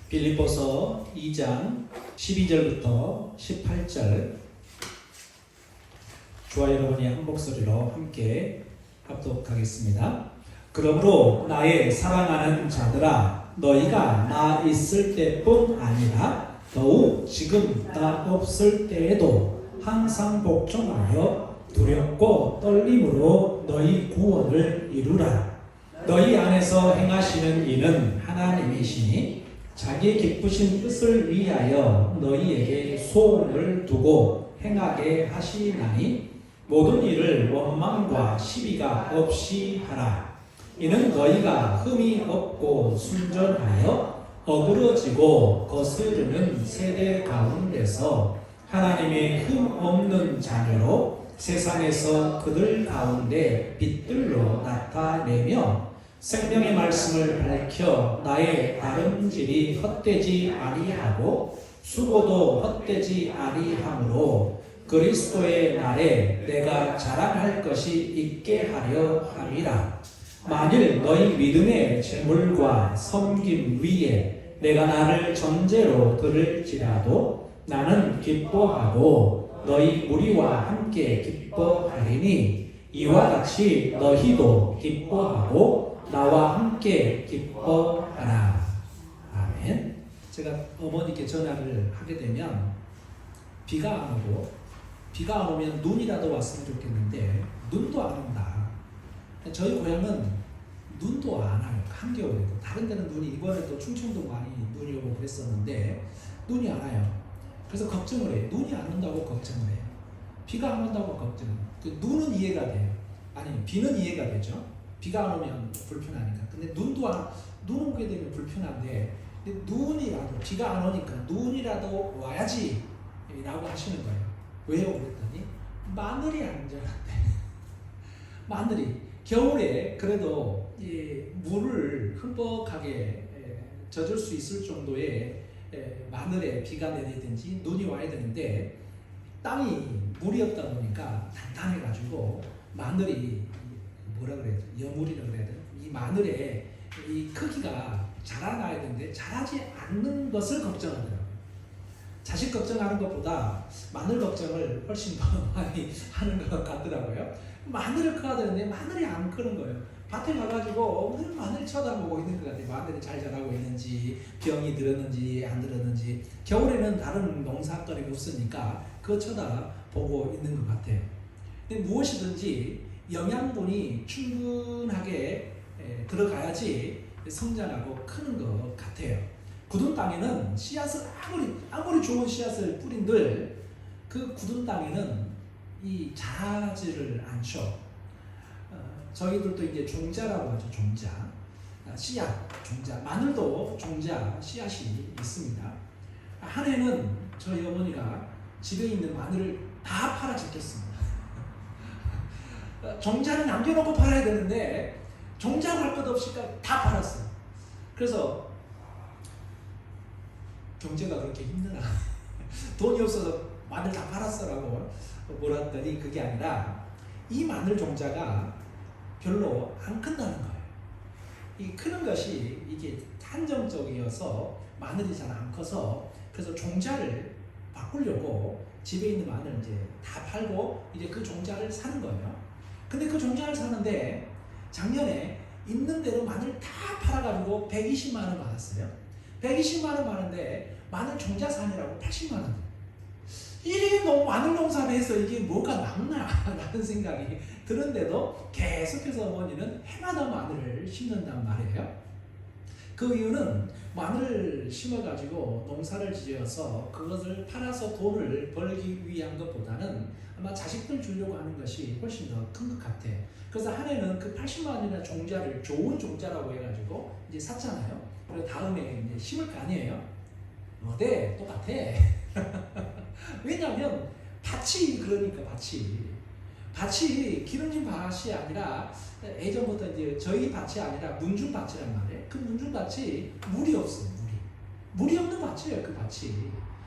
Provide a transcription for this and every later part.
빌립보서 2장 12절부터 18절 저와 여러분이 한 목소리로 함께 합독하겠습니다. 그러므로 나의 사랑하는 자들아 너희가 나 있을 때뿐 아니라 더욱 지금 나 없을 때에도 항상 복종하여 두렵고 떨림으로 너희 구원을 이루라. 너희 안에서 행하시는 이는 하나님이시니 자기 기쁘신 뜻을 위하여 너희에게 소원을 두고 행하게 하시나니 모든 일을 원망과 시비가 없이 하라. 이는 너희가 흠이 없고 순전하여 어그러지고 거스르는 세대 가운데서 하나님의 흠 없는 자녀로 세상에서 그들 가운데 빛들로 나타내며 생명의 말씀을 밝혀 나의 다름질이 헛되지 아니하고 수고도 헛되지 아니하므로 그리스도의 날에 내가 자랑할 것이 있게 하려 함이라. 만일 너희 믿음의 재물과 섬김 위에 내가 나를 전제로 들을지라도 나는 기뻐하고 너희 무리와 함께 기뻐하리니 이와 같이 너희도 기뻐하고 나와 함께 기뻐하라. 아멘. 제가 어머니께 전화를 하게 되면 비가 안 오고 비가 안 오면 눈이라도 왔으면 좋겠는데 눈도 안 온다. 저희 고향은 눈도 안 와요. 한겨울에도. 다른 데는 눈이 이번에도 충청도 많이 눈이 오고 그랬었는데 눈이 안 와요. 그래서 걱정을 해요. 눈이 안 온다고 걱정을 해요. 비가 안 온다고 걱정을 해요. 그 눈은 이해가 돼요. 아니 비는 이해가 되죠. 비가 안 오면 불편하니까. 근데 눈 오게 되면 불편한데 근데 눈이라도 비가 안 오니까 눈이라도 와야지 라고 하시는 거예요. 왜요? 그랬더니 마늘이 안전한데 마늘이 겨울에 그래도 물을 흠뻑하게 젖을 수 있을 정도의 마늘에 비가 내리든지 눈이 와야 되는데 땅이 물이 없다 보니까 단단해가지고 마늘이 뭐라 그래야 돼? 여물이라고 그래야 돼? 이 마늘의 이 크기가 자라나야 되는데 자라지 않는 것을 걱정하더라고요. 자식 걱정하는 것보다 마늘 걱정을 훨씬 더 많이 하는 것 같더라고요. 마늘을 커야 되는데 마늘이 안 크는 거예요. 밭에 가가지고 늘 마늘 쳐다보고 있는 것 같아요. 마늘이 잘 자라고 있는지 병이 들었는지 안 들었는지. 겨울에는 다른 농사거리가 없으니까 그거 쳐다보고 있는 것 같아요. 근데 무엇이든지 영양분이 충분하게 들어가야지 성장하고 크는 것 같아요. 굳은 땅에는 씨앗을 아무리 좋은 씨앗을 뿌린들 그 굳은 땅에는 이 자라지를 않죠. 저희들도 이제 종자라고 하죠. 종자, 씨앗, 종자. 마늘도 종자, 씨앗이 있습니다. 한 해는 저희 어머니가 집에 있는 마늘을 다 팔아 제꼈습니다. 종자를 남겨놓고 팔아야 되는데 종자를 할 것 없이 다 팔았어요. 그래서 경제가 그렇게 힘드나 돈이 없어서 마늘 다 팔았어라고 몰았더니 그게 아니라 이 마늘 종자가 별로 안 큰다는 거예요. 이 크는 것이 이게 한정적이어서 마늘이 잘 안 커서 그래서 종자를 바꾸려고 집에 있는 마늘 이제 다 팔고 이제 그 종자를 사는 거예요. 근데 그 종자를 사는데 작년에 있는 대로 마늘 다 팔아가지고 120만 원 받았어요. 120만 원 받는데 마늘 종자 사느라고 80만 원. 이게 너무 마늘 농사를 해서 이게 뭐가 남나 라는 생각이 드는데도 계속해서 어머니는 해마다 마늘을 심는단 말이에요. 그 이유는 마늘을 심어가지고 농사를 지어서 그것을 팔아서 돈을 벌기 위한 것보다는 아마 자식들 주려고 하는 것이 훨씬 더 큰 것 같아요. 그래서 한 해는 그 80만 원이나 종자를 좋은 종자라고 해가지고 이제 샀잖아요. 그리고 다음에 이제 심을 거 아니에요. 네, 똑같아. 왜냐하면 밭이 그러니까 밭이 기름진 밭이 아니라 예전부터 이제 저희 밭이 아니라 문중밭이란 말이에요. 그 문중밭이 물이 없어요. 물이 없는 밭이에요. 그 밭이.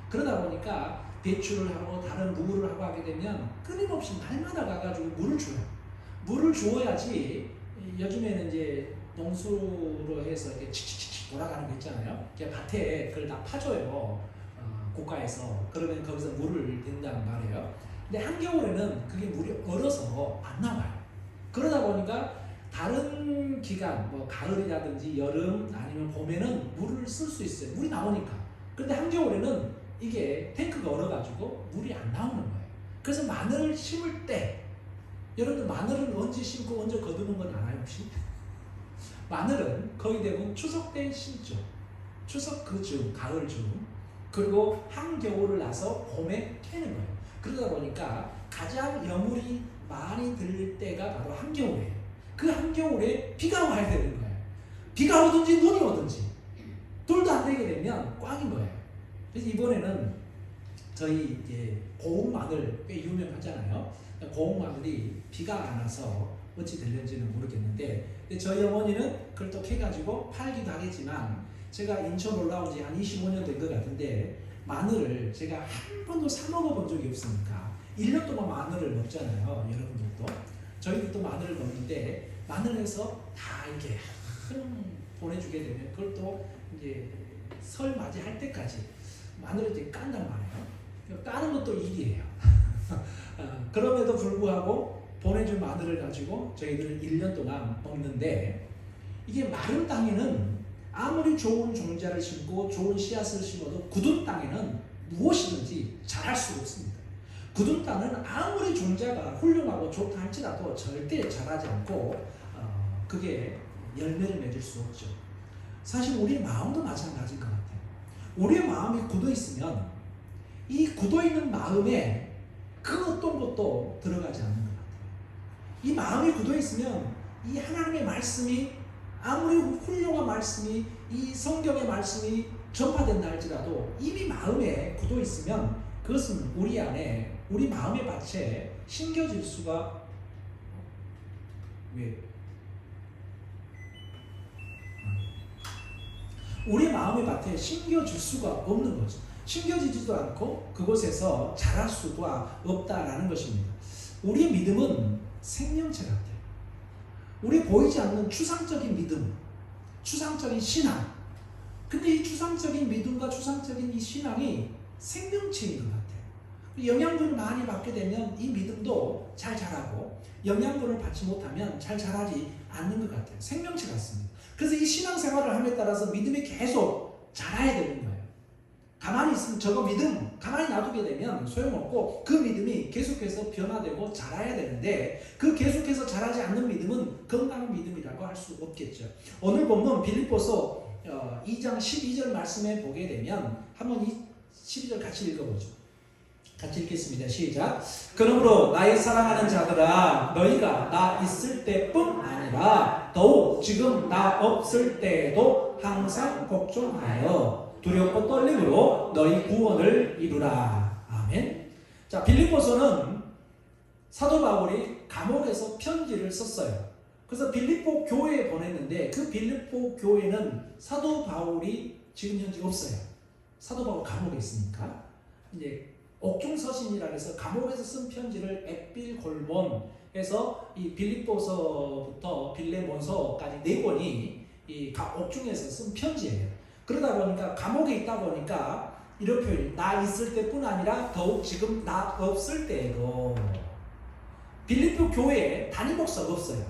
그러다 보니까 배추를 하고 다른 무를 하고 하게 되면 끊임없이 날마다 가가지고 물을 줘요. 물을 주어야지 요즘에는 이제 농수로 해서 이렇게 칙칙칙 돌아가는 거 있잖아요. 밭에 그걸 다 파줘요. 국가에서. 그러면 거기서 물을 댄단 말이에요. 근데 한겨울에는 그게 물이 얼어서 안 나와요. 그러다 보니까 다른 기간, 뭐 가을이라든지 여름 아니면 봄에는 물을 쓸 수 있어요. 물이 나오니까. 근데 한겨울에는 이게 탱크가 얼어가지고 물이 안 나오는 거예요. 그래서 마늘을 심을 때, 여러분들 마늘은 언제 심고 언제 거두는 건 알아요 혹시? 마늘은 거의 대부분 추석 때 심죠. 추석 그 즈음, 가을 즈음. 그리고 한겨울을 나서 봄에 캐는 거예요. 그러다 보니까 가장 여물이 많이 들 때가 바로 한겨울이에요. 그 한겨울에 비가 와야 되는 거예요. 비가 오든지 눈이 오든지 둘도 안 되게 되면 꽝인 거예요. 그래서 이번에는 저희 이제 고흥 마늘 꽤 유명하잖아요. 고흥 마늘이 비가 안 와서 어찌 될는지는 모르겠는데 저희 어머니는 그걸 또 캐가지고 팔기도 하겠지만 제가 인천 올라온 지 한 25년 된 것 같은데 마늘을 제가 한 번도 사 먹어본 적이 없으니까 1년 동안 마늘을 먹잖아요. 여러분들도 저희도 마늘을 먹는데 마늘에서 다 이렇게 보내주게 되면 그걸 또 이제 설 맞이할 때까지 마늘을 이제 깐단 말이에요. 까는 것도 일이에요. 그럼에도 불구하고 보내준 마늘을 가지고 저희들은 1년 동안 먹는데 이게 마른 땅에는 아무리 좋은 종자를 심고 좋은 씨앗을 심어도 굳은 땅에는 무엇이든지 자랄 수가 없습니다. 굳은 땅은 아무리 종자가 훌륭하고 좋다 할지라도 절대 자라지 않고 그게 열매를 맺을 수 없죠. 사실 우리의 마음도 마찬가지인 것 같아요. 우리의 마음이 굳어 있으면 이 굳어 있는 마음에 그 어떤 것도 들어가지 않는 것 같아요. 이 마음이 굳어 있으면 이 하나님의 말씀이 아무리 훌륭한 말씀이 이 성경의 말씀이 전파된다 할지라도 이미 마음에 굳어 있으면 그것은 우리 안에 우리 마음의 밭에 심겨질 수가 우리 마음의 밭에 심겨질 수가 없는 거죠. 심겨지지도 않고 그곳에서 자랄 수가 없다라는 것입니다. 우리의 믿음은 생명체 같아요. 우리 보이지 않는 추상적인 믿음, 추상적인 신앙. 근데 이 추상적인 믿음과 추상적인 이 신앙이 생명체인 것 같아요. 영양분을 많이 받게 되면 이 믿음도 잘 자라고 영양분을 받지 못하면 잘 자라지 않는 것 같아요. 생명체 같습니다. 그래서 이 신앙생활을 함에 따라서 믿음이 계속 자라야 되는 거예요. 가만히 있으면 저거 믿음 가만히 놔두게 되면 소용없고 그 믿음이 계속해서 변화되고 자라야 되는데 그 계속해서 자라지 않는 믿음은 건강한 믿음이라고 할 수 없겠죠. 오늘 본문 빌립보서 2장 12절 말씀에 보게 되면 한번 이 12절 같이 읽어보죠. 같이 읽겠습니다. 시작. 그러므로 나의 사랑하는 자들아 너희가 나 있을 때뿐 아니라 더욱 지금 나 없을 때에도 항상 걱정하여 두렵고 떨림으로 너희 구원을 이루라. 아멘. 자, 빌립보서는 사도 바울이 감옥에서 편지를 썼어요. 그래서 빌립보 교회에 보냈는데 그 빌립보 교회는 사도 바울이 지금 현재 없어요. 사도 바울 감옥에 있으니까 이제 옥중서신이라 해서 감옥에서 쓴 편지를 엑빌골몬에서 이 빌립보서부터 빌레몬서까지 4권이 이 옥중에서 쓴 편지예요. 그러다 보니까 감옥에 있다 보니까 이런 표현, 나 있을 때뿐 아니라 더욱 지금 나 없을 때에도. 빌립보 교회에 담임 목사가 없어요.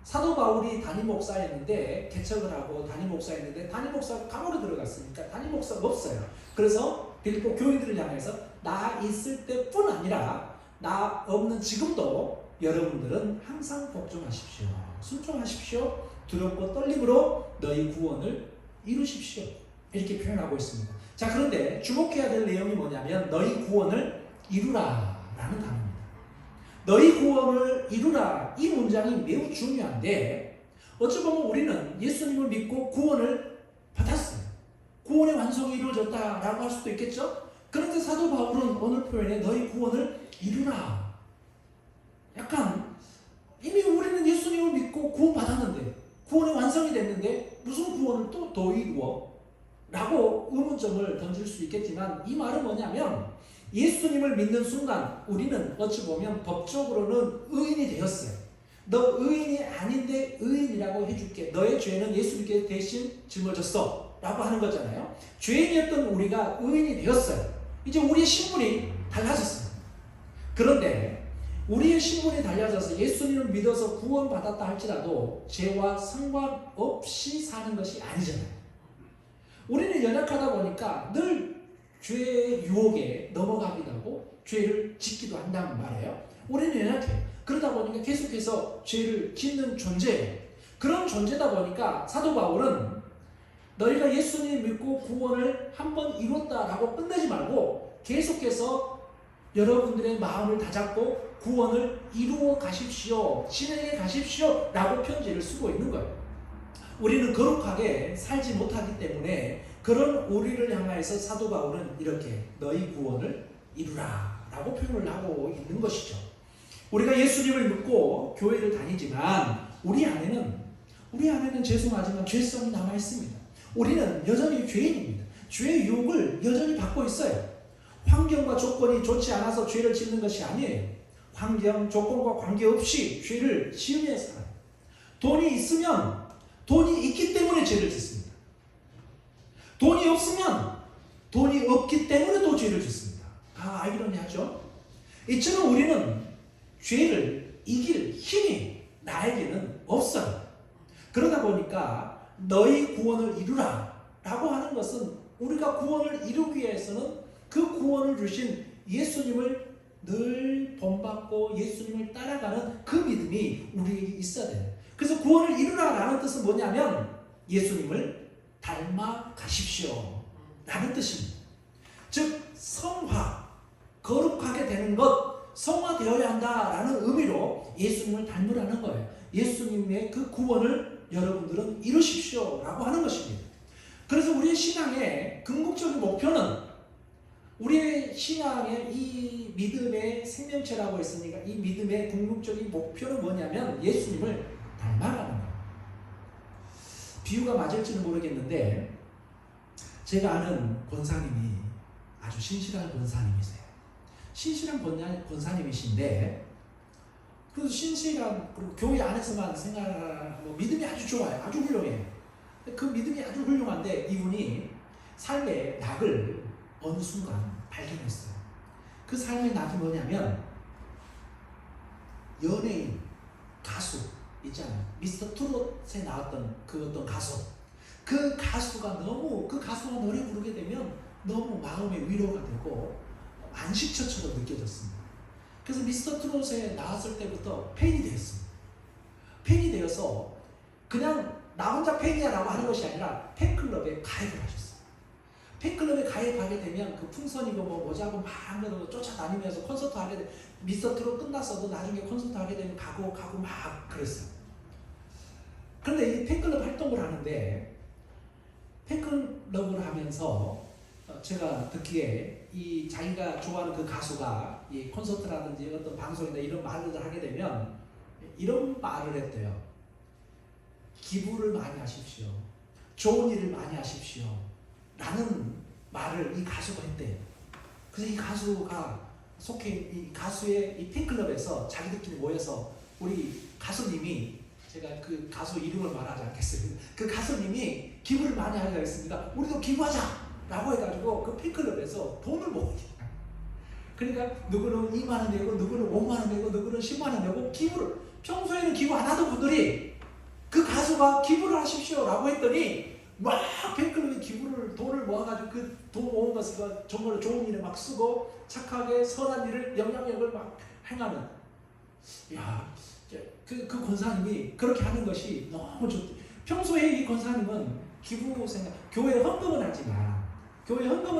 사도 바울이 담임 목사였는데 개척을 하고 담임 목사였는데 담임 목사가 감옥에 들어갔으니까 담임 목사가 없어요. 그래서 빌립보 교인들을 향해서 나 있을 때뿐 아니라 나 없는 지금도 여러분들은 항상 걱정하십시오. 순종하십시오. 두렵고 떨림으로 너희 구원을 이루십시오. 이렇게 표현하고 있습니다. 자, 그런데 주목해야 될 내용이 뭐냐면 너희 구원을 이루라 라는 단어입니다. 너희 구원을 이루라 이 문장이 매우 중요한데 어찌 보면 우리는 예수님을 믿고 구원을 받았어요. 구원의 완성이 이루어졌다라고 할 수도 있겠죠. 그런데 사도 바울은 오늘 표현에 너희 구원을 이루라. 약간 이미 우리는 예수님을 믿고 구원받았는데 구원의 완성이 됐는데 무슨 구원을 또 더 이루어? 라고 의문점을 던질 수 있겠지만 이 말은 뭐냐면 예수님을 믿는 순간 우리는 어찌 보면 법적으로는 의인이 되었어요. 너 의인이 아닌데 의인이라고 해줄게. 너의 죄는 예수님께 대신 짊어졌어 라고 하는 거잖아요. 죄인이었던 우리가 의인이 되었어요. 이제 우리의 신분이 달라졌어요. 그런데 우리의 신분이 달라져서 예수님을 믿어서 구원받았다 할지라도 죄와 상관없이 사는 것이 아니잖아요. 우리는 연약하다 보니까 늘 죄의 유혹에 넘어가기도 하고 죄를 짓기도 한다는 말이에요. 우리는 연약해요. 그러다 보니까 계속해서 죄를 짓는 존재예요. 그런 존재다 보니까 사도 바울은 너희가 예수님 믿고 구원을 한번 이뤘다라고 끝내지 말고 계속해서 여러분들의 마음을 다잡고 구원을 이루어 가십시오, 진행해 가십시오 라고 편지를 쓰고 있는 거예요. 우리는 거룩하게 살지 못하기 때문에 그런 우리를 향하여서 사도 바울은 이렇게 너희 구원을 이루라 라고 표현을 하고 있는 것이죠. 우리가 예수님을 믿고 교회를 다니지만 우리 안에는 죄송하지만 죄성이 남아 있습니다. 우리는 여전히 죄인입니다. 죄의 유혹을 여전히 받고 있어요. 환경과 조건이 좋지 않아서 죄를 짓는 것이 아니에요. 환경, 조건과 관계없이 죄를 지으며 살아요. 돈이 있으면 돈이 있기 때문에 죄를 짓습니다. 돈이 없으면 돈이 없기 때문에 또 죄를 짓습니다. 아이러니하죠? 이처럼 우리는 죄를 이길 힘이 나에게는 없어요. 그러다 보니까 너희 구원을 이루라 라고 하는 것은 우리가 구원을 이루기 위해서는 그 구원을 주신 예수님을 늘 본받고 예수님을 따라가는 그 믿음이 우리에게 있어야 돼요. 그래서 구원을 이루라 라는 뜻은 뭐냐면 예수님을 닮아 가십시오 라는 뜻입니다. 즉 성화, 거룩하게 되는 것, 성화되어야 한다라는 의미로 예수님을 닮으라는 거예요. 예수님의 그 구원을 여러분들은 이루십시오 라고 하는 것입니다. 그래서 우리의 신앙의 궁극적인 목표는 우리의 신앙의 이 믿음의 생명체라고 했으니까 이 믿음의 궁극적인 목표는 뭐냐면 예수님을 닮아가는 거예요. 비유가 맞을지는 모르겠는데 제가 아는 권사님이 아주 신실한 권사님이세요. 신실한 권사님이신데 그 신실한 그리고 교회 안에서만 생각하고 믿음이 아주 좋아요. 아주 훌륭해요. 그 믿음이 아주 훌륭한데 이분이 삶의 낙을 어느 순간 발견했어요. 그 삶의 낙이 뭐냐면 연예인, 가수 있잖아요. 미스터 트롯에 나왔던 그 어떤 가수. 그 가수가 노래 부르게 되면 너무 마음의 위로가 되고 안식처처럼 느껴졌습니다. 그래서 미스터 트롯에 나왔을 때부터 팬이 되었습니다. 팬이 되어서 그냥 나 혼자 팬이야 라고 하는 것이 아니라 팬클럽에 가입을 하셨어요. 팬클럽에 가입하게 되면 그 풍선이고 모자고 막 쫓아다니면서 콘서트 하게 되면 미스터 트롯 끝났어도 나중에 콘서트 하게 되면 가고 막 그랬어요. 그런데 이 팬클럽 활동을 하는데 팬클럽을 하면서 제가 듣기에 이 자기가 좋아하는 그 가수가 이 콘서트라든지 어떤 방송이나 이런 말을 하게 되면 이런 말을 했대요. 기부를 많이 하십시오. 좋은 일을 많이 하십시오. 라는 말을 이 가수가 했대요. 그래서 이 가수가 속해 이 가수의 이 팬클럽에서 자기들끼리 모여서 우리 가수님이 제가 그 가수 이름을 말하지 않겠습니다. 그 가수님이 기부를 많이 하자 했습니다. 우리도 기부하자! 라고 해가지고 그 팬클럽에서 돈을 모으게. 그러니까 누구는 2만 원 내고 누구는 5만 원 내고 누구는 10만 원 내고 기부를 평소에는 기부 안 하던 분들이 그 가수가 기부를 하십시오 라고 했더니 막 팬클럽에 돈을 모아가지고 그 돈 모은 것을 정말 좋은 일에 막 쓰고 착하게 선한 일을 영향력을 막 행하는 그 권사님이 그렇게 하는 것이 너무 좋대. 평소에 이 권사님은 기부 생각, 교회 헌금은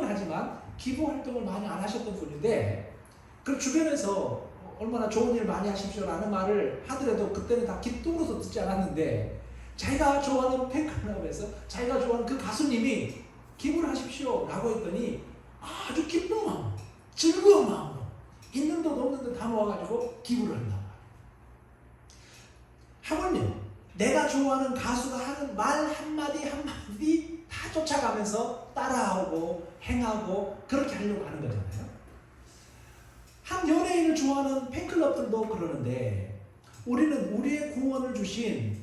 하지만 기부 활동을 많이 안 하셨던 분인데 그 주변에서 얼마나 좋은 일 많이 하십시오라는 말을 하더라도 그때는 다 기쁨으로서 듣지 않았는데 자기가 좋아하는 팬클럽에서 자기가 좋아하는 그 가수님이 기부를 하십시오 라고 했더니 아주 기쁜 마음, 즐거운 마음으로 있는 듯 없는 듯 다 모아가지고 기부를 한다. 하물며 내가 좋아하는 가수가 하는 말 한마디 한마디 다 쫓아가면서 따라하고 행하고 그렇게 하려고 하는 거잖아요. 한 연예인을 좋아하는 팬클럽들도 그러는데 우리는 우리의 구원을 주신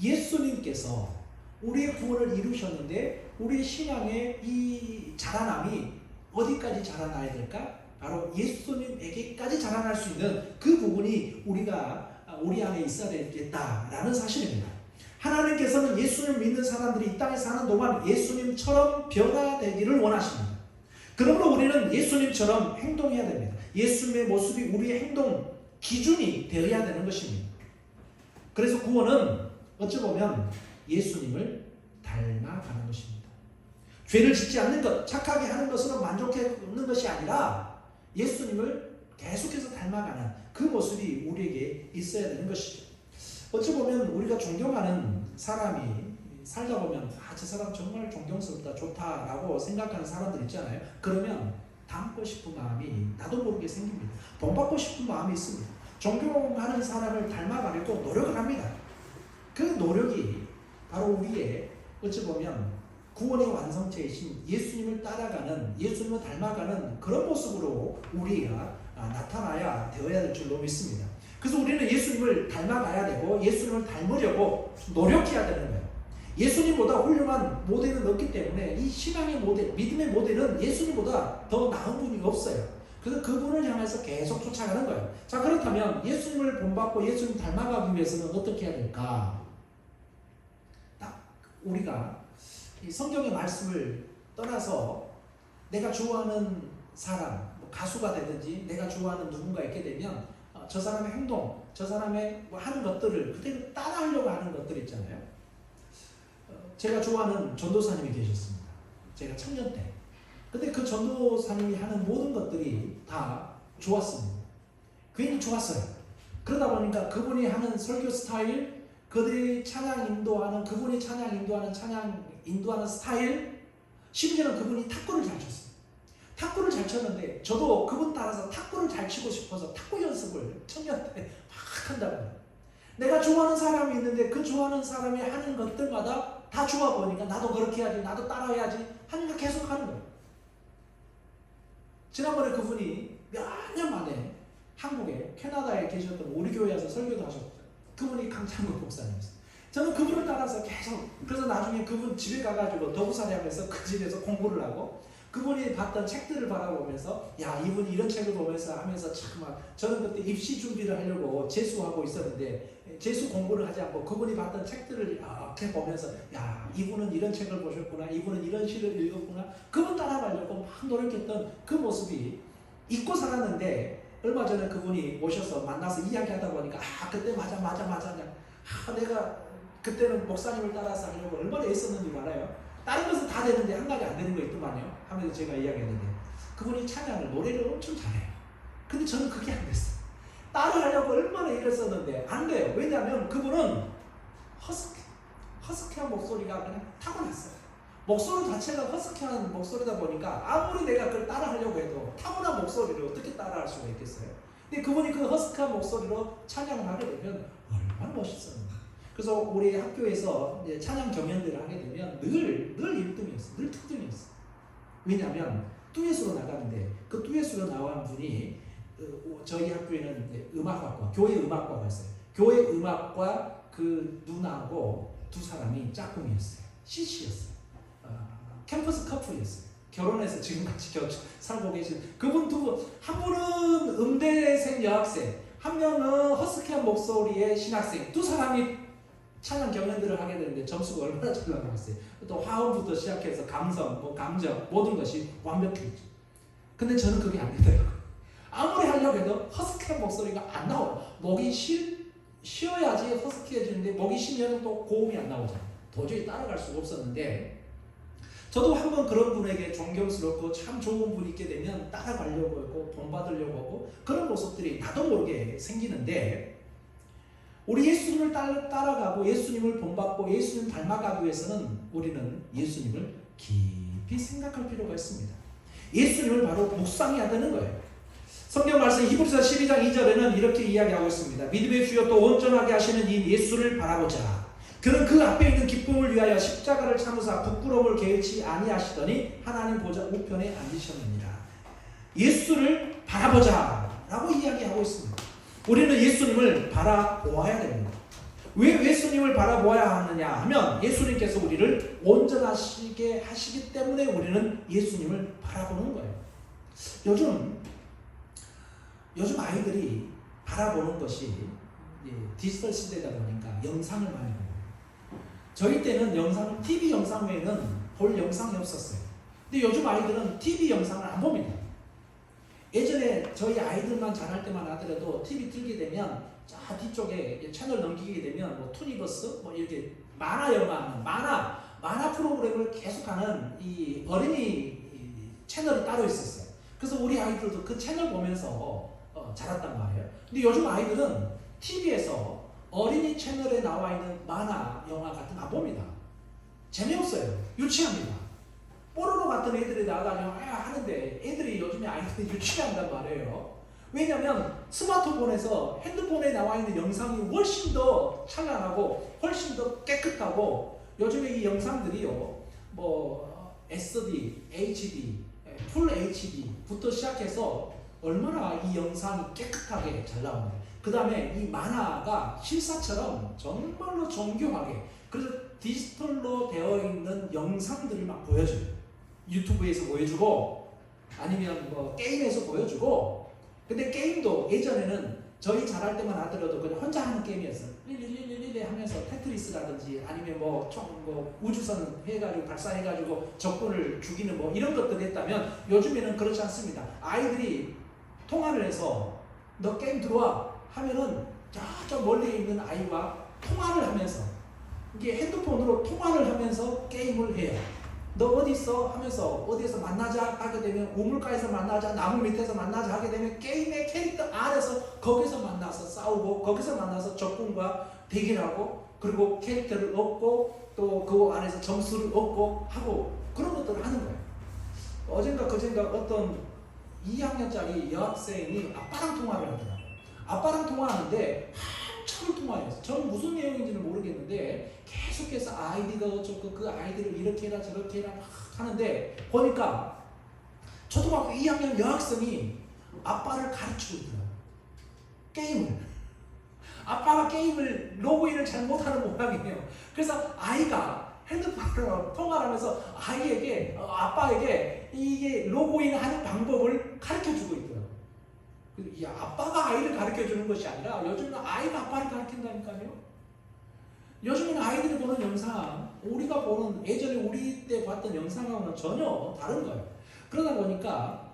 예수님께서 우리의 구원을 이루셨는데 우리의 신앙의 이 자라남이 어디까지 자라나야 될까? 바로 예수님에게까지 자라날 수 있는 그 부분이 우리 안에 있어야 되겠다라는 사실입니다. 하나님께서는 예수님을 믿는 사람들이 이 땅에 사는 동안 예수님처럼 변화되기를 원하십니다. 그러므로 우리는 예수님처럼 행동해야 됩니다. 예수님의 모습이 우리의 행동 기준이 되어야 되는 것입니다. 그래서 구원은 어찌 보면 예수님을 닮아가는 것입니다. 죄를 짓지 않는 것, 착하게 하는 것으로 만족하는 것이 아니라 예수님을 계속해서 닮아가는 그 모습이 우리에게 있어야 되는 것이죠. 어찌 보면 우리가 존경하는 사람이 살다 보면 저 사람 정말 존경스럽다, 좋다라고 생각하는 사람들 있잖아요. 그러면 닮고 싶은 마음이 나도 모르게 생깁니다. 본받고 싶은 마음이 있습니다. 존경하는 사람을 닮아가려고 노력을 합니다. 그 노력이 바로 우리의 어찌 보면 구원의 완성체이신 예수님을 따라가는, 예수님을 닮아가는 그런 모습으로 우리가 나타나야 되어야 될 줄로 믿습니다. 그래서 우리는 예수님을 닮아가야 되고 예수님을 닮으려고 노력해야 되는 거예요. 예수님보다 훌륭한 모델은 없기 때문에 이 신앙의 모델, 믿음의 모델은 예수님보다 더 나은 분이 없어요. 그래서 그분을 향해서 계속 쫓아가는 거예요. 자, 그렇다면 예수님을 본받고 예수님 닮아가기 위해서는 어떻게 해야 될까? 딱 우리가 이 성경의 말씀을 떠나서 내가 좋아하는 사람, 가수가 되든지 내가 좋아하는 누군가 있게 되면 저 사람의 행동, 저 사람의 하는 것들을 그대로 따라하려고 하는 것들 있잖아요. 제가 좋아하는 전도사님이 계셨습니다. 제가 청년 때. 근데 그 전도사님이 하는 모든 것들이 다 좋았습니다. 괜히 좋았어요. 그러다 보니까 그분이 하는 설교 스타일, 그들이 찬양 인도하는, 그분이 찬양 인도하는 스타일, 심지어는 그분이 탁구를 잘 쳤어요. 탁구를 잘 쳤는데 저도 그분 따라서 탁구를 잘 치고 싶어서 탁구 연습을 청년 때 막 한다고요. 내가 좋아하는 사람이 있는데 그 좋아하는 사람이 하는 것들마다 다 좋아 보니까 나도 그렇게 해야지, 나도 따라해야지 하니까 계속 하는 거예요. 지난번에 그분이 몇 년 만에 한국에, 캐나다에 계셨던 우리 교회에 와서 설교도 하셨죠. 그분이 강창국 목사님이었어요. 저는 그분을 따라서 계속, 그래서 나중에 그분 집에 가가지고 더부살이 하면서 그 집에서 공부를 하고 그분이 봤던 책들을 바라보면서 야, 이분이 이런 책을 보면서 하면서 참 막, 저는 그때 입시 준비를 하려고 재수하고 있었는데 재수 공부를 하지 않고 그분이 봤던 책들을 이렇게 보면서 야, 이분은 이런 책을 보셨구나, 이분은 이런 시를 읽었구나, 그분 따라가려고 막 노력했던 그 모습이 잊고 살았는데 얼마 전에 그분이 오셔서 만나서 이야기하다 보니까 그때 맞아 내가 그때는 목사님을 따라서 하려고 얼마나 애썼는지 알아요. 다른 것은 다 되는데 한 가지 안 되는 거 있더만요 하면서 제가 이야기했는데 그분이 찬양을, 노래를 엄청 잘해요. 근데 저는 그게 안 됐어요. 따라하려고 얼마나 일했었는데 안 돼요. 왜냐하면 그분은 허스키한 목소리가 그냥 타고났어요. 목소리 자체가 허스키한 목소리다 보니까 아무리 내가 그걸 따라하려고 해도 타고난 목소리를 어떻게 따라할 수가 있겠어요. 근데 그분이 그 허스키한 목소리로 찬양을 하게 되면 얼마나 멋있었는지. 그래서 우리 학교에서 이제 찬양 경연들을 하게 되면 늘 1등이었어요. 늘 특등이었어요. 왜냐하면 듀엣으로 나가는데 그 듀엣으로 나온 분이 저희 학교에는 음악학과, 교회 음악과가 있어요. 교회 음악과 그 누나하고 두 사람이 짝꿍이었어요. CC였어요. 캠퍼스 커플이었어요. 결혼해서 지금 같이 살고 계신 그분 두 분, 한 분은 음대생 여학생, 한 명은 허스키한 목소리의 신학생, 두 사람이 찬양 경연들을 하게 되는데 점수가 얼마나 잘 나왔어요. 또 화음부터 시작해서 감성, 감정, 모든 것이 완벽했죠. 근데 저는 그게 안 되더라고요. 아무리 하려고 해도 허스키한 목소리가 안 나와요. 목이 쉬어야지 허스키해지는데 목이 쉬면 또 고음이 안 나오잖아요. 도저히 따라갈 수가 없었는데 저도 한번 그런 분에게 존경스럽고 참 좋은 분이 있게 되면 따라가려고 하고 본받으려고 하고 그런 모습들이 나도 모르게 생기는데 우리 예수님을 따라가고 예수님을 본받고 예수님을 닮아가기 위해서는 우리는 예수님을 깊이 생각할 필요가 있습니다. 예수님을 바로 묵상해야 되는 거예요. 성경 말씀 히브리서 12장 2절에는 이렇게 이야기하고 있습니다. 믿음의 주여 또 온전하게 하시는 이 예수를 바라보자. 그는 그 앞에 있는 기쁨을 위하여 십자가를 참으사 부끄러움을 개의치 아니하시더니 하나님 보좌 우편에 앉으셨느니라. 예수를 바라보자 라고 이야기하고 있습니다. 우리는 예수님을 바라보아야 됩니다. 왜 예수님을 바라보아야 하느냐 하면 예수님께서 우리를 온전하시게 하시기 때문에 우리는 예수님을 바라보는 거예요. 요즘 아이들이 바라보는 것이 디지털 시대다 보니까 영상을 많이 보고, 저희 때는 TV 영상 외에는 볼 영상이 없었어요. 근데 요즘 아이들은 TV 영상을 안 봅니다. 예전에 저희 아이들만 자랄 때만 하더라도 TV 틀게 되면 저 뒤쪽에 채널 넘기게 되면 뭐 투니버스 뭐 이렇게 만화 프로그램을 계속하는 이 어린이 채널이 따로 있었어요. 그래서 우리 아이들도 그 채널 보면서 자랐단 말이에요. 근데 요즘 아이들은 TV에서 어린이 채널에 나와 있는 만화, 영화 같은 거 안 봅니다. 재미없어요. 유치합니다. 뽀로로 같은 애들이 나가면 하는데 애들이 요즘에 아이들이 유치한단 말이에요. 왜냐하면 스마트폰에서 핸드폰에 나와 있는 영상이 훨씬 더 찬란하고 훨씬 더 깨끗하고, 요즘에 이 영상들이요 뭐 SD, HD, 풀 HD부터 시작해서 얼마나 이 영상이 깨끗하게 잘 나오나요. 그 다음에 이 만화가 실사처럼 정말로 정교하게, 그래서 디지털로 되어 있는 영상들을 막 보여줘요. 유튜브에서 보여주고 아니면 뭐 게임에서 보여주고. 근데 게임도 예전에는 저희 잘할 때만 하더라도 그냥 혼자 하는 게임이었어요. 릴릴릴릴리 하면서 테트리스라든지 아니면 뭐 우주선 해가지고 발사해가지고 적군을 죽이는 뭐 이런 것들을 했다면, 요즘에는 그렇지 않습니다. 아이들이 통화를 해서 너 게임 들어와 하면은 저쪽 멀리 있는 아이와 통화를 하면서, 이게 핸드폰으로 통화를 하면서 게임을 해요. 너 어디 있어? 하면서 어디에서 만나자 하게 되면 우물가에서 만나자, 나무 밑에서 만나자 하게 되면 게임의 캐릭터 안에서 거기서 만나서 싸우고, 거기서 만나서 적군과 대결하고, 그리고 캐릭터를 얻고 또 그 안에서 점수를 얻고 하고, 그런 것들을 하는 거예요. 어젠가 그젠가 어떤 2학년짜리 여학생이 아빠랑 통화를 하더라고요. 아빠랑 통화하는데 한참 통화했어요. 저는 무슨 내용인지는 모르겠는데 계속해서 아이디가 어쩌고 그 아이디를 이렇게 해라 저렇게 해라 막 하는데, 보니까 초등학교 2학년 여학생이 아빠를 가르치고 있더라고요. 게임을. 아빠가 게임을 로그인을 잘못하는 모양이에요. 그래서 아이가 핸드폰으로 통화를 하면서 아빠에게 이게 로그인하는 방법을 가르쳐주고 있더라고요. 이 아빠가 아이를 가르쳐주는 것이 아니라 요즘은 아이가 아빠를 가르친다니까요. 요즘은 아이들이 보는 영상, 우리가 보는 예전에 우리 때 봤던 영상하고는 전혀 다른 거예요. 그러다 보니까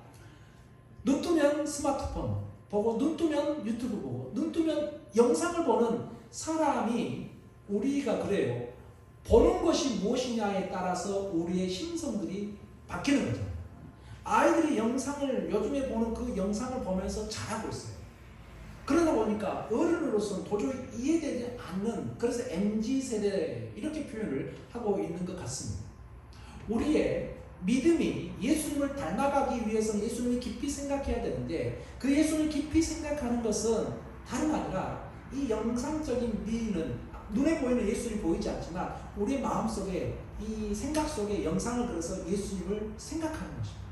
눈 뜨면 스마트폰 보고, 눈 뜨면 유튜브 보고, 눈 뜨면 영상을 보는 사람이, 우리가 그래요. 보는 것이 무엇이냐에 따라서 우리의 심성들이 바뀌는 거죠. 아이들이 영상을 요즘에 보는 그 영상을 보면서 자라고 있어요. 그러다 보니까 어른으로서는 도저히 이해되지 않는, 그래서 MZ세대 이렇게 표현을 하고 있는 것 같습니다. 우리의 믿음이 예수님을 닮아가기 위해서는 예수님을 깊이 생각해야 되는데, 그 예수님을 깊이 생각하는 것은 다름 아니라 이 영상적인 미는 눈에 보이는 예수님이 보이지 않지만 우리의 마음속에, 이 생각 속에 영상을 들어서 예수님을 생각하는 것입니다.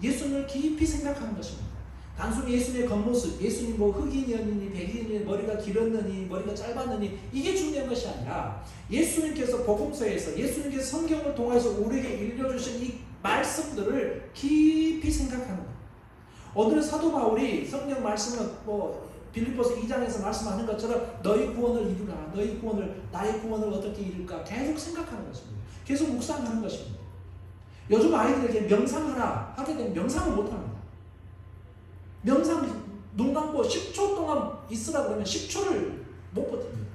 예수님을 깊이 생각하는 것입니다. 단순히 예수님의 겉모습, 예수님 뭐 흑인이었느니 백인이니 머리가 길었느니 머리가 짧았느니 이게 중요한 것이 아니라, 예수님께서 복음서에서, 예수님께서 성경을 통해서 우리에게 일려주신 이 말씀들을 깊이 생각하는 거예요. 오늘은 사도 바울이 성경 말씀을 빌립보서 2장에서 말씀하는 것처럼 너희 구원을 이루라, 너희 구원을, 나의 구원을 어떻게 이룰까 계속 생각하는 것입니다. 계속 묵상하는 것입니다. 요즘 아이들에게 명상하라 하게 되면 명상을 못합니다. 명상, 눈 감고 10초 동안 있으라 그러면 10초를 못 버팁니다.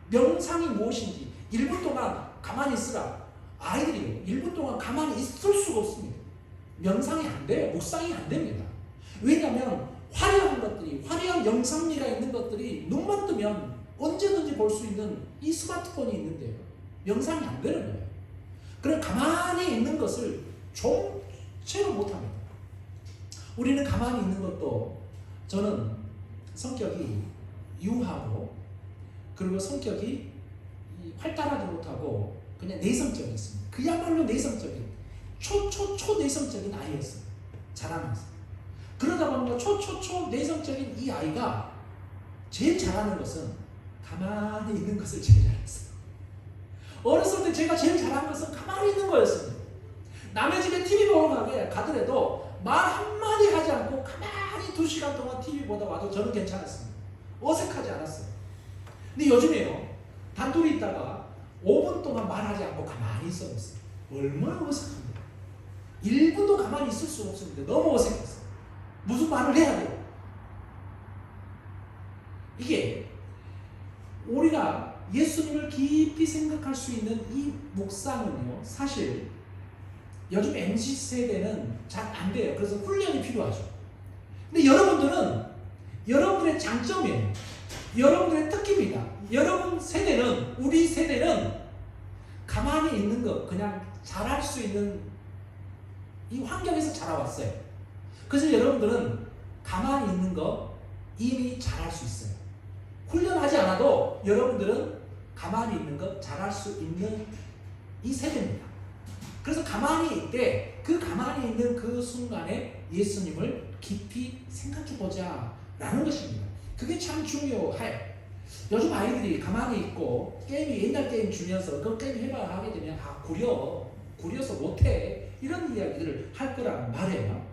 명상이 무엇인지 1분 동안 가만히 있으라, 아이들이 1분 동안 가만히 있을 수가 없습니다. 명상이 안 돼요. 묵상이 안 됩니다. 왜냐하면 화려한 것들이, 화려한 영상미가 있는 것들이 눈만 뜨면 언제든지 볼 수 있는 이 스마트폰이 있는데요, 명상이 안 되는 거예요. 그럼 가만히 있는 것을 좀채로 못합니다. 우리는 가만히 있는 것도, 저는 성격이 유하고, 그리고 성격이 활달하지 못하고 그냥 내성적이었습니다. 그야말로 내성적인, 초내성적인 아이였어요. 자라면서. 그러다 보니까 초내성적인 이 아이가 제일 잘하는 것은 가만히 있는 것을 제일 잘했어요. 어렸을 때 제가 제일 잘한 것은 가만히 있는 거였습니다. 남의 집에 TV 보러 가더라도 말 한마디 하지 않고 가만히 2시간 동안 TV 보다 와도 저는 괜찮았습니다. 어색하지 않았어요. 근데 요즘에요, 단둘이 있다가 5분 동안 말하지 않고 가만히 있어봤어요. 얼마나 어색합니까? 1분도 가만히 있을 수 없습니다. 너무 어색해서. 무슨 말을 해야 돼요? 이게 우리가 예수님을 깊이 생각할 수 있는 이 묵상은요, 사실 요즘 MZ세대는 잘 안 돼요. 그래서 훈련이 필요하죠. 근데 여러분들은 여러분들의 장점이에요. 여러분들의 특기입니다. 여러분 세대는, 우리 세대는 가만히 있는 거 그냥 잘할 수 있는 이 환경에서 자라왔어요. 그래서 여러분들은 가만히 있는 거 이미 잘할 수 있어요. 훈련하지 않아도 여러분들은 가만히 있는 거 잘할 수 있는 이 세대입니다. 그래서 가만히 있되 그 가만히 있는 그 순간에 예수님을 깊이 생각해 보자 라는 것입니다. 그게 참 중요해요. 요즘 아이들이 가만히 있고 게임이 옛날 게임 주면서 그 게임 해봐 하게 되면 구려서 못해 이런 이야기들을 할 거란 말이에요.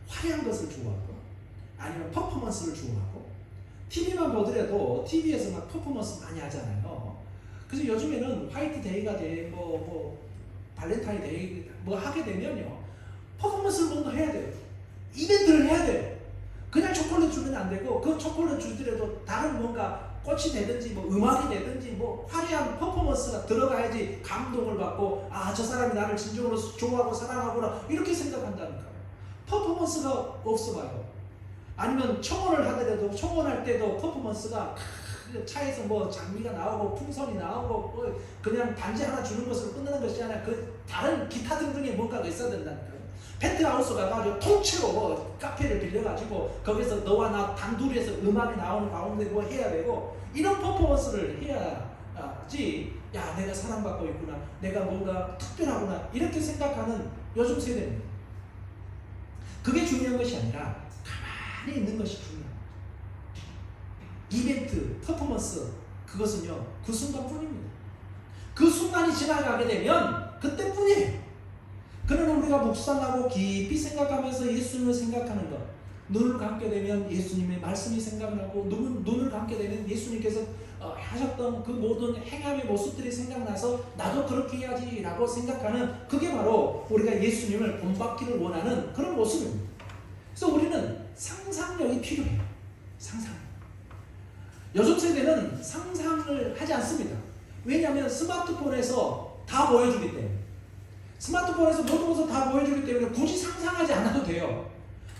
화려한 것을 좋아하고 아니면 퍼포먼스를 좋아하고 TV만 보더라도 TV에서 막 퍼포먼스 많이 하잖아요. 그래서 요즘에는 화이트 데이가 돼, 발렌타인 데이 하게 되면요, 퍼포먼스를 뭔가 해야 돼요. 이벤트를 해야 돼요. 그냥 초콜릿 주면 안 되고 그 초콜릿 주더라도 다른 뭔가 꽃이 되든지 음악이 되든지 화려한 퍼포먼스가 들어가야지 감동을 받고 저 사람이 나를 진정으로 좋아하고 사랑하구나 이렇게 생각한다니까요. 퍼포먼스가 없어봐요. 아니면 청혼을 하더라도 청혼할 때도 퍼포먼스가 차에서 장미가 나오고 풍선이 나오고 그냥 반지 하나 주는 것으로 끝나는 것이 아니라 그 다른 기타 등등의 뭔가가 있어야 된다니까요. 펜트하우스 가가지고 통째로 카페를 빌려가지고 거기서 너와 나 단둘이서 음악이 나오는 가운데 해야 되고 이런 퍼포먼스를 해야지 내가 사랑받고 있구나, 내가 뭔가 특별하구나 이렇게 생각하는 요즘 세대입니다. 그게 중요한 것이 아니라 가만히 있는 것이 중요합니다. 이벤트, 퍼포먼스 그것은요 그 순간뿐입니다. 그 순간이 지나가게 되면 그때뿐이에요. 그러나 우리가 묵상하고 깊이 생각하면서 예수님을 생각하는 것, 눈을 감게 되면 예수님의 말씀이 생각나고 눈을 감게 되면 예수님께서 하셨던 그 모든 행함의 모습들이 생각나서 나도 그렇게 해야지 라고 생각하는 그게 바로 우리가 예수님을 본받기를 원하는 그런 모습입니다. 그래서 우리는 상상력이 필요해요. 상상력. 요즘 세대는 상상을 하지 않습니다. 왜냐하면 스마트폰에서 다 보여주기 때문에. 스마트폰에서 모든 것을 다 보여주기 때문에 굳이 상상하지 않아도 돼요.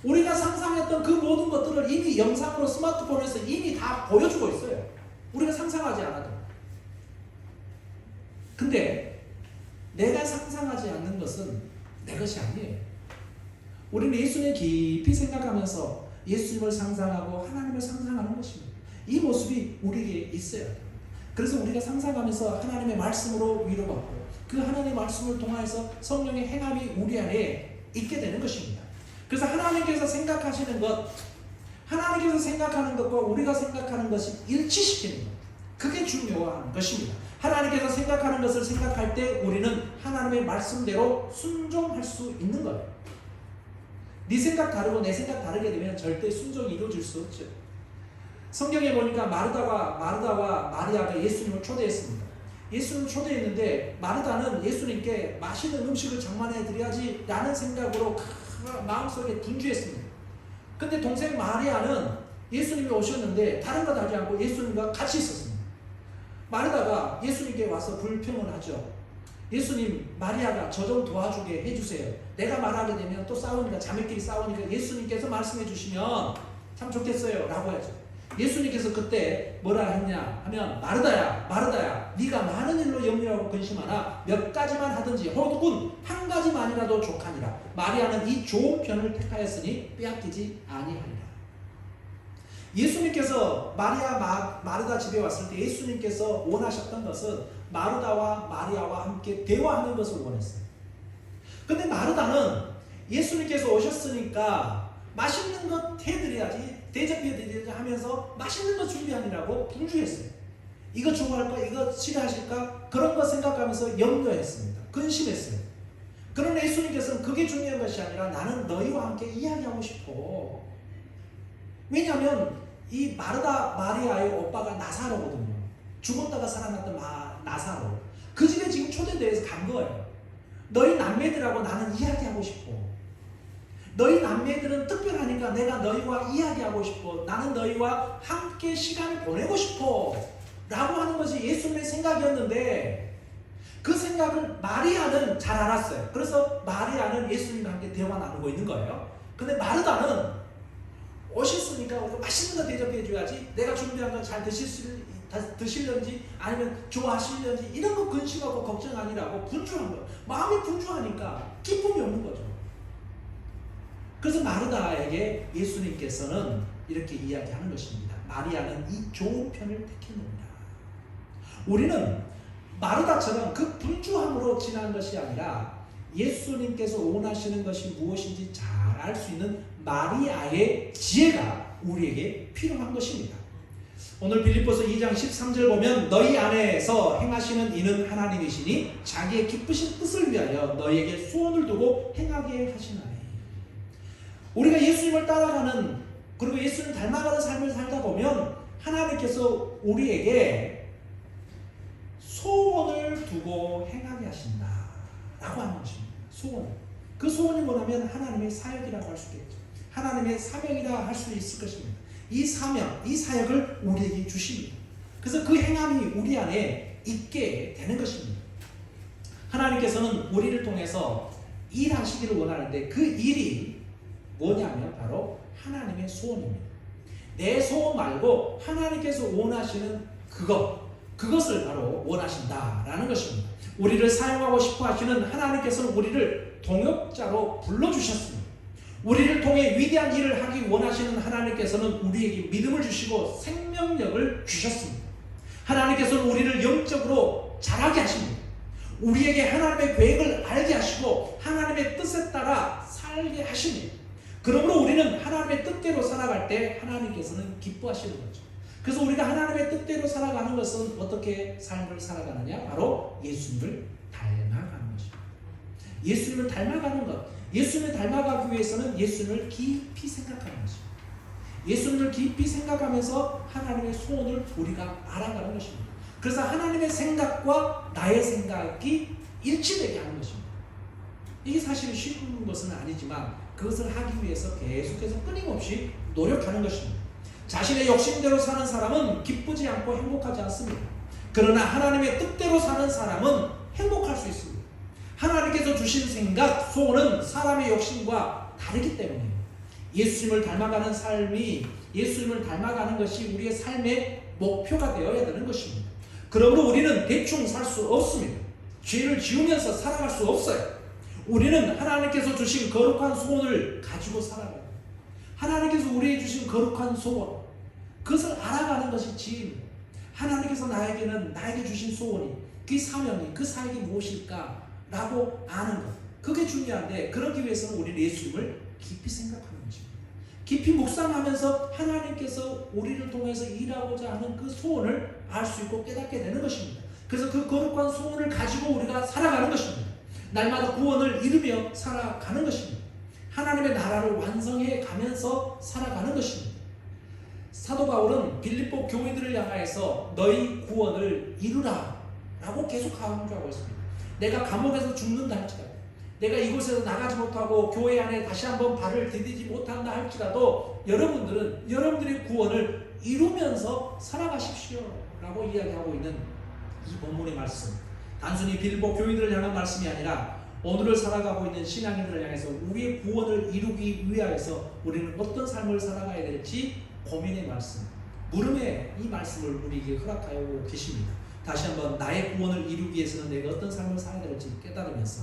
우리가 상상했던 그 모든 것들을 이미 영상으로 스마트폰에서 이미 다 보여주고 있어요. 우리가 상상하지 않아도. 근데 내가 상상하지 않는 것은 내 것이 아니에요. 우리는 예수님을 깊이 생각하면서 예수님을 상상하고 하나님을 상상하는 것입니다. 이 모습이 우리에게 있어야 돼요. 그래서 우리가 상상하면서 하나님의 말씀으로 위로받고 그 하나님의 말씀을 통해서 성령의 행함이 우리 안에 있게 되는 것입니다. 그래서 하나님께서 생각하시는 것, 하나님께서 생각하는 것과 우리가 생각하는 것이 일치시키는 것, 그게 중요한 것입니다. 하나님께서 생각하는 것을 생각할 때 우리는 하나님의 말씀대로 순종할 수 있는 거예요. 네 생각 다르고 내 생각 다르게 되면 절대 순종이 이루어질 수 없죠. 성경에 보니까 마르다와 마리아가 예수님을 초대했습니다. 예수님을 초대했는데 마르다는 예수님께 맛있는 음식을 장만해 드려야지 라는 생각으로 마음속에 분주했습니다. 근데 동생 마리아는 예수님이 오셨는데 다른 것 하지 않고 예수님과 같이 있었습니다. 마르다가 예수님께 와서 불평을 하죠. 예수님, 마리아가 저 좀 도와주게 해주세요. 내가 말하게 되면 또 싸우니까, 자매끼리 싸우니까 예수님께서 말씀해 주시면 참 좋겠어요 라고 하죠. 예수님께서 그때 뭐라 했냐 하면 마르다야 네가 많은 일로 염려하고 근심하나 몇 가지만 하든지 혹은 한 가지만이라도 족하니라. 마리아는 이 좋은 편을 택하였으니 빼앗기지 아니하리라. 예수님께서 마르다 집에 왔을 때 예수님께서 원하셨던 것은 마르다와 마리아와 함께 대화하는 것을 원했어요. 근데 마르다는 예수님께서 오셨으니까 맛있는 것 해드려야지, 대접해드려야지 하면서 맛있는 것 준비하느라고 분주했어요. 이거 좋아할까? 이거 싫어하실까? 그런 거 생각하면서 염려했습니다. 근심했어요. 그러나 예수님께서는 그게 중요한 것이 아니라 나는 너희와 함께 이야기하고 싶어. 왜냐하면 이 마르다 마리아의 오빠가 나사로거든요. 죽었다가 살아났던 나사로. 그 집에 지금 초대돼서 간 거예요. 너희 남매들하고 나는 이야기하고 싶어. 너희 남매들은 특별하니까 내가 너희와 이야기하고 싶어. 나는 너희와 함께 시간을 보내고 싶어. 라고 하는 것이 예수님의 생각이었는데 그 생각을 마리아는 잘 알았어요. 그래서 마리아는 예수님과 함께 대화 나누고 있는 거예요. 근데 마르다는 오셨으니까 맛있는 거 대접해 줘야지, 내가 준비한 건 잘 드실런지 아니면 좋아하실런지 이런 거 근심하고 걱정 아니라고 분주한 거. 마음이 분주하니까 기쁨이 없는 거죠. 그래서 마르다에게 예수님께서는 이렇게 이야기하는 것입니다. 마리아는 이 좋은 편을 택했느니라. 우리는 마르다처럼 그 분주함으로 지나는 것이 아니라 예수님께서 원하시는 것이 무엇인지 잘 알 수 있는 마리아의 지혜가 우리에게 필요한 것입니다. 오늘 빌립보서 2장 13절 보면 너희 안에서 행하시는 이는 하나님이시니 자기의 기쁘신 뜻을 위하여 너희에게 소원을 두고 행하게 하시나니. 우리가 예수님을 따라가는, 그리고 예수님 닮아가는 삶을 살다 보면 하나님께서 우리에게 소원을 두고 행하게 하신다라고 하는 것입니다. 소원. 그 소원이 뭐냐면 하나님의 사역이라고 할 수 있겠죠. 하나님의 사명이라 할 수 있을 것입니다. 이 사명, 이 사역을 우리에게 주십니다. 그래서 그 행함이 우리 안에 있게 되는 것입니다. 하나님께서는 우리를 통해서 일하시기를 원하는데 그 일이 뭐냐면 바로 하나님의 소원입니다. 내 소원 말고 하나님께서 원하시는 그것을 바로 원하신다라는 것입니다. 우리를 사용하고 싶어 하시는 하나님께서는 우리를 동역자로 불러주셨습니다. 우리를 통해 위대한 일을 하기 원하시는 하나님께서는 우리에게 믿음을 주시고 생명력을 주셨습니다. 하나님께서는 우리를 영적으로 자라게 하십니다. 우리에게 하나님의 계획을 알게 하시고 하나님의 뜻에 따라 살게 하십니다. 그러므로 우리는 하나님의 뜻대로 살아갈 때 하나님께서는 기뻐하시는 거죠. 그래서 우리가 하나님의 뜻대로 살아가는 것은 어떻게 삶을 살아가느냐? 바로 예수님을 닮아가는 것입니다. 예수님을 닮아가는 것. 예수님을 닮아가기 위해서는 예수님을 깊이 생각하는 것입니다. 예수님을 깊이 생각하면서 하나님의 소원을 우리가 알아가는 것입니다. 그래서 하나님의 생각과 나의 생각이 일치되게 하는 것입니다. 이게 사실 쉬운 것은 아니지만 그것을 하기 위해서 계속해서 끊임없이 노력하는 것입니다. 자신의 욕심대로 사는 사람은 기쁘지 않고 행복하지 않습니다. 그러나 하나님의 뜻대로 사는 사람은 행복할 수 있습니다. 하나님께서 주신 생각, 소원은 사람의 욕심과 다르기 때문에 예수님을 닮아가는 삶이, 예수님을 닮아가는 것이 우리의 삶의 목표가 되어야 되는 것입니다. 그러므로 우리는 대충 살 수 없습니다. 죄를 지으면서 살아갈 수 없어요. 우리는 하나님께서 주신 거룩한 소원을 가지고 살아가요. 하나님께서 우리에게 주신 거룩한 소원, 그것을 알아가는 것이 지혜입니다. 하나님께서 나에게 주신 소원이, 그 사명이, 그 사역이 무엇일까? 라고 아는 것. 그게 중요한데, 그러기 위해서는 우리는 예수님을 깊이 생각하는 것입니다. 깊이 묵상하면서 하나님께서 우리를 통해서 일하고자 하는 그 소원을 알 수 있고 깨닫게 되는 것입니다. 그래서 그 거룩한 소원을 가지고 우리가 살아가는 것입니다. 날마다 구원을 이루며 살아가는 것입니다. 하나님의 나라를 완성해 가면서 살아가는 것입니다. 사도 바울은 빌립보 교회들을 향하여서 너희 구원을 이루라 라고 계속 강조하고 있습니다. 내가 감옥에서 죽는다 할지라도, 내가 이곳에서 나가지 못하고 교회 안에 다시 한번 발을 디디지 못한다 할지라도 여러분들은 여러분들의 구원을 이루면서 살아가십시오 라고 이야기하고 있는 이 본문의 말씀, 단순히 빌립보 교회들을 향한 말씀이 아니라 오늘을 살아가고 있는 신앙인들을 향해서 우리의 구원을 이루기 위하여서 우리는 어떤 삶을 살아가야 될지 고민의 말씀, 물음의 이 말씀을 우리에게 허락하여 계십니다. 다시 한번 나의 구원을 이루기 위해서는 내가 어떤 삶을 살아야 될지 깨달으면서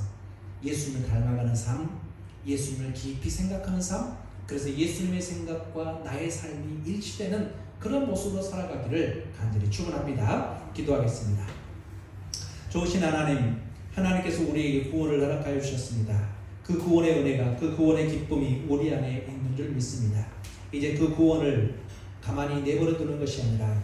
예수님을 닮아가는 삶, 예수님을 깊이 생각하는 삶, 그래서 예수님의 생각과 나의 삶이 일치되는 그런 모습으로 살아가기를 간절히 축원합니다. 기도하겠습니다. 좋으신 하나님, 하나님께서 우리에게 구원을 허락하여 주셨습니다. 그 구원의 은혜가, 그 구원의 기쁨이 우리 안에 있는 주는 줄 믿습니다. 이제 그 구원을 가만히 내버려 두는 것이 아니라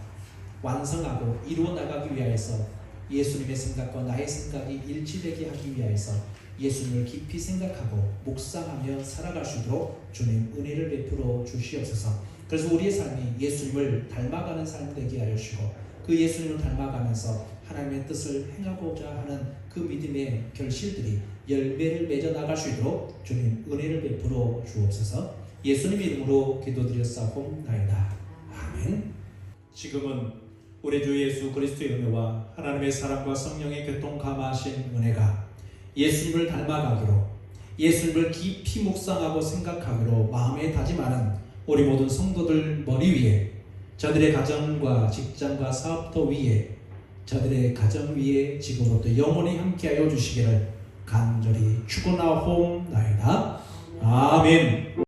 완성하고 이루어 나가기 위하여서 예수님의 생각과 나의 생각이 일치되게 하기 위하여서 예수님을 깊이 생각하고 묵상하며 살아갈 수 있도록 주님 은혜를 베풀어 주시옵소서. 그래서 우리의 삶이 예수님을 닮아가는 삶 되게 하여 주시고 그 예수님을 닮아가면서 하나님의 뜻을 행하고자 하는 그 믿음의 결실들이 열매를 맺어 나갈 수 있도록 주님 은혜를 베풀어 주옵소서. 예수님 이름으로 기도드렸사옵나이다. 아멘. 지금은 우리 주 예수 그리스도의 은혜와 하나님의 사랑과 성령의 교통 감화하신 은혜가 예수님을 닮아가기로 예수님을 깊이 묵상하고 생각하기로 마음에 다짐하는 우리 모든 성도들 머리 위에 저들의 가정과 직장과 사업터 위에 저들의 가정 위에 지금부터 영원히 함께하여 주시기를 간절히 축원하옵나이다. 아멘.